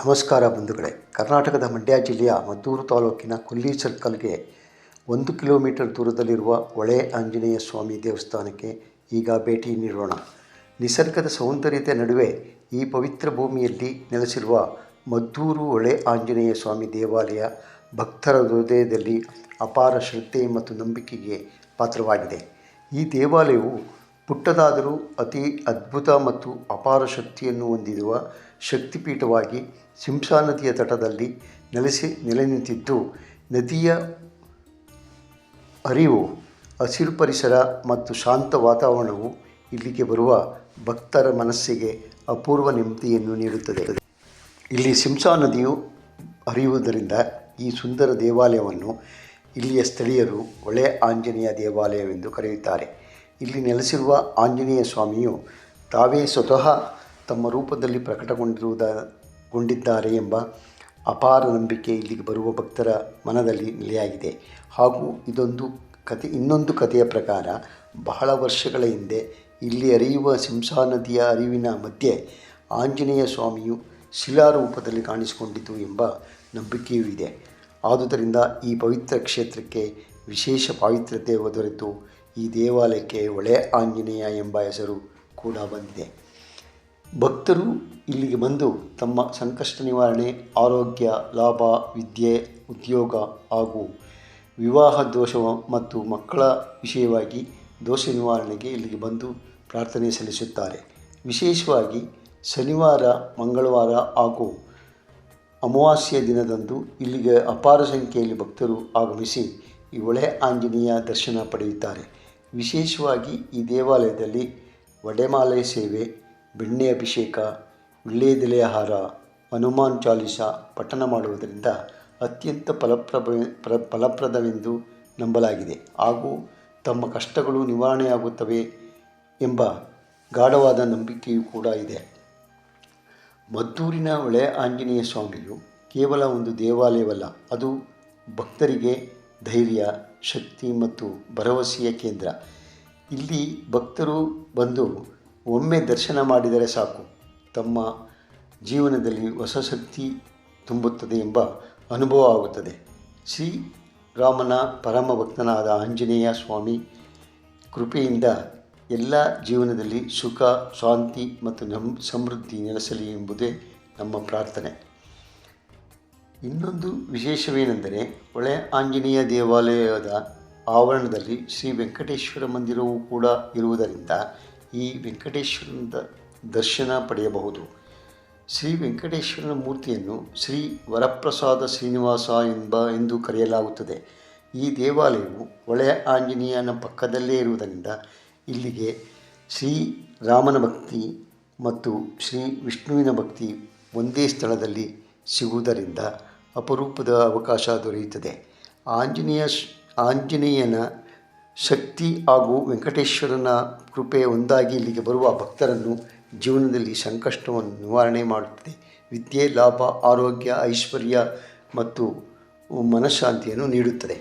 ನಮಸ್ಕಾರ ಬಂಧುಗಳೇ. ಕರ್ನಾಟಕದ ಮಂಡ್ಯ ಜಿಲ್ಲೆಯ ಮದ್ದೂರು ತಾಲೂಕಿನ ಕೊಲ್ಲಿ ಸರ್ಕಲ್ಗೆ 1 ಕಿಲೋಮೀಟರ್ ದೂರದಲ್ಲಿರುವ ಹೊಳೆ ಆಂಜನೇಯ ಸ್ವಾಮಿ ದೇವಸ್ಥಾನಕ್ಕೆ ಈಗ ಭೇಟಿ ನೀಡೋಣ. ನಿಸರ್ಗದ ಸೌಂದರ್ಯದ ನಡುವೆ ಈ ಪವಿತ್ರ ಭೂಮಿಯಲ್ಲಿ ನೆಲೆಸಿರುವ ಮದ್ದೂರು ಹೊಳೆ ಆಂಜನೇಯ ಸ್ವಾಮಿ ದೇವಾಲಯ ಭಕ್ತರ ಹೃದಯದಲ್ಲಿ ಅಪಾರ ಶ್ರದ್ಧೆ ಮತ್ತು ನಂಬಿಕೆಗೆ ಪಾತ್ರವಾಗಿದೆ. ಈ ದೇವಾಲಯವು ಪುಟ್ಟದಾದರೂ ಅತಿ ಅದ್ಭುತ ಮತ್ತು ಅಪಾರ ಶಕ್ತಿಯನ್ನು ಹೊಂದಿರುವ ಶಕ್ತಿಪೀಠವಾಗಿ ಶಿಂಷಾ ನದಿಯ ತಟದಲ್ಲಿ ನೆಲೆ ನಿಂತಿದ್ದು, ನದಿಯ ಹರಿವು, ಹಸಿರು ಪರಿಸರ ಮತ್ತು ಶಾಂತ ವಾತಾವರಣವು ಇಲ್ಲಿಗೆ ಬರುವ ಭಕ್ತರ ಮನಸ್ಸಿಗೆ ಅಪೂರ್ವ ನೆಮ್ಮದಿಯನ್ನು ನೀಡುತ್ತದೆ. ಇಲ್ಲಿ ಶಿಂಷಾ ನದಿಯು ಹರಿಯುವುದರಿಂದ ಈ ಸುಂದರ ದೇವಾಲಯವನ್ನು ಇಲ್ಲಿಯ ಸ್ಥಳೀಯರು ಹೊಳೆ ಆಂಜನೇಯ ದೇವಾಲಯವೆಂದು ಕರೆಯುತ್ತಾರೆ. ಇಲ್ಲಿ ನೆಲೆಸಿರುವ ಆಂಜನೇಯ ಸ್ವಾಮಿಯು ತಾವೇ ಸ್ವತಃ ತಮ್ಮ ರೂಪದಲ್ಲಿ ಪ್ರಕಟಗೊಂಡಿದ್ದಾರೆ ಎಂಬ ಅಪಾರ ನಂಬಿಕೆ ಇಲ್ಲಿಗೆ ಬರುವ ಭಕ್ತರ ಮನದಲ್ಲಿ ನೆಲೆಯಾಗಿದೆ. ಹಾಗೂ ಇನ್ನೊಂದು ಕಥೆಯ ಪ್ರಕಾರ, ಬಹಳ ವರ್ಷಗಳ ಹಿಂದೆ ಇಲ್ಲಿ ಹರಿಯುವ ಶಿಂಷಾ ನದಿಯ ಹರಿವಿನ ಮಧ್ಯೆ ಆಂಜನೇಯ ಸ್ವಾಮಿಯು ಶಿಲಾರೂಪದಲ್ಲಿ ಕಾಣಿಸಿಕೊಂಡಿತು ಎಂಬ ನಂಬಿಕೆಯೂ ಇದೆ. ಆದುದರಿಂದ ಈ ಪವಿತ್ರ ಕ್ಷೇತ್ರಕ್ಕೆ ವಿಶೇಷ ಪಾವಿತ್ರ್ಯತೆ ದೊರೆತು ಈ ದೇವಾಲಯಕ್ಕೆ ಹೊಳೆ ಆಂಜನೇಯ ಎಂಬ ಹೆಸರು ಕೂಡ ಬಂದಿದೆ. ಭಕ್ತರು ಇಲ್ಲಿಗೆ ಬಂದು ತಮ್ಮ ಸಂಕಷ್ಟ ನಿವಾರಣೆ, ಆರೋಗ್ಯ ಲಾಭ, ವಿದ್ಯೆ, ಉದ್ಯೋಗ ಹಾಗೂ ವಿವಾಹ ದೋಷ ಮತ್ತು ಮಕ್ಕಳ ವಿಷಯವಾಗಿ ದೋಷ ನಿವಾರಣೆಗೆ ಇಲ್ಲಿಗೆ ಬಂದು ಪ್ರಾರ್ಥನೆ ಸಲ್ಲಿಸುತ್ತಾರೆ. ವಿಶೇಷವಾಗಿ ಶನಿವಾರ, ಮಂಗಳವಾರ ಹಾಗೂ ಅಮಾವಾಸ್ಯೆಯ ದಿನದಂದು ಇಲ್ಲಿಗೆ ಅಪಾರ ಸಂಖ್ಯೆಯಲ್ಲಿ ಭಕ್ತರು ಆಗಮಿಸಿ ಈ ಹೊಳೆ ಆಂಜನೇಯ ದರ್ಶನ ಪಡೆಯುತ್ತಾರೆ. ವಿಶೇಷವಾಗಿ ಈ ದೇವಾಲಯದಲ್ಲಿ ವಡೆಮಾಲೆ ಸೇವೆ, ಬೆಣ್ಣೆ ಅಭಿಷೇಕ, ವೀಳ್ಯದೆಲೆಯ ಹಾರ, ಹನುಮಾನ್ ಚಾಲೀಸ ಪಠಣ ಮಾಡುವುದರಿಂದ ಅತ್ಯಂತ ಫಲಪ್ರದವೆಂದು ನಂಬಲಾಗಿದೆ ಹಾಗೂ ತಮ್ಮ ಕಷ್ಟಗಳು ನಿವಾರಣೆಯಾಗುತ್ತವೆ ಎಂಬ ಗಾಢವಾದ ನಂಬಿಕೆಯೂ ಕೂಡ ಇದೆ. ಮದ್ದೂರಿನ ಹೊಳೆ ಆಂಜನೇಯ ಸ್ವಾಮಿಯು ಕೇವಲ ಒಂದು ದೇವಾಲಯವಲ್ಲ, ಅದು ಭಕ್ತರಿಗೆ ಧೈರ್ಯ, ಶಕ್ತಿ ಮತ್ತು ಭರವಸೆಯ ಕೇಂದ್ರ. ಇಲ್ಲಿ ಭಕ್ತರು ಬಂದು ಒಮ್ಮೆ ದರ್ಶನ ಮಾಡಿದರೆ ಸಾಕು, ತಮ್ಮ ಜೀವನದಲ್ಲಿ ಹೊಸ ಶಕ್ತಿ ತುಂಬುತ್ತದೆ ಎಂಬ ಅನುಭವ ಆಗುತ್ತದೆ. ಶ್ರೀರಾಮನ ಪರಮ ಭಕ್ತನಾದ ಆಂಜನೇಯ ಸ್ವಾಮಿ ಕೃಪೆಯಿಂದ ಎಲ್ಲ ಜೀವನದಲ್ಲಿ ಸುಖ, ಶಾಂತಿ ಮತ್ತು ಸಮೃದ್ಧಿ ನೆಲೆಸಲಿ ಎಂಬುದೇ ನಮ್ಮ ಪ್ರಾರ್ಥನೆ. ಇನ್ನೊಂದು ವಿಶೇಷವೇನೆಂದರೆ, ಹೊಳೆ ಆಂಜನೇಯ ದೇವಾಲಯದ ಆವರಣದಲ್ಲಿ ಶ್ರೀ ವೆಂಕಟೇಶ್ವರ ಮಂದಿರವೂ ಕೂಡ ಇರುವುದರಿಂದ ಈ ವೆಂಕಟೇಶ್ವರನ ದರ್ಶನ ಪಡೆಯಬಹುದು. ಶ್ರೀ ವೆಂಕಟೇಶ್ವರನ ಮೂರ್ತಿಯನ್ನು ಶ್ರೀ ವರಪ್ರಸಾದ ಶ್ರೀನಿವಾಸ ಎಂದು ಕರೆಯಲಾಗುತ್ತದೆ. ಈ ದೇವಾಲಯವು ಹೊಳೆ ಆಂಜನೇಯನ ಪಕ್ಕದಲ್ಲೇ ಇರುವುದರಿಂದ ಇಲ್ಲಿಗೆ ಶ್ರೀರಾಮನ ಭಕ್ತಿ ಮತ್ತು ಶ್ರೀ ವಿಷ್ಣುವಿನ ಭಕ್ತಿ ಒಂದೇ ಸ್ಥಳದಲ್ಲಿ ಸಿಗುವುದರಿಂದ ಅಪರೂಪದ ಅವಕಾಶ ದೊರೆಯುತ್ತದೆ. ಆಂಜನೇಯನ ಶಕ್ತಿ ಹಾಗೂ ವೆಂಕಟೇಶ್ವರನ ಕೃಪೆ ಒಂದಾಗಿ ಇಲ್ಲಿಗೆ ಬರುವ ಭಕ್ತರನ್ನು ಜೀವನದಲ್ಲಿ ಸಂಕಷ್ಟವನ್ನು ನಿವಾರಣೆ ಮಾಡುತ್ತದೆ. ವಿದ್ಯೆ, ಲಾಭ, ಆರೋಗ್ಯ, ಐಶ್ವರ್ಯ ಮತ್ತು ಮನಃಶಾಂತಿಯನ್ನು ನೀಡುತ್ತದೆ.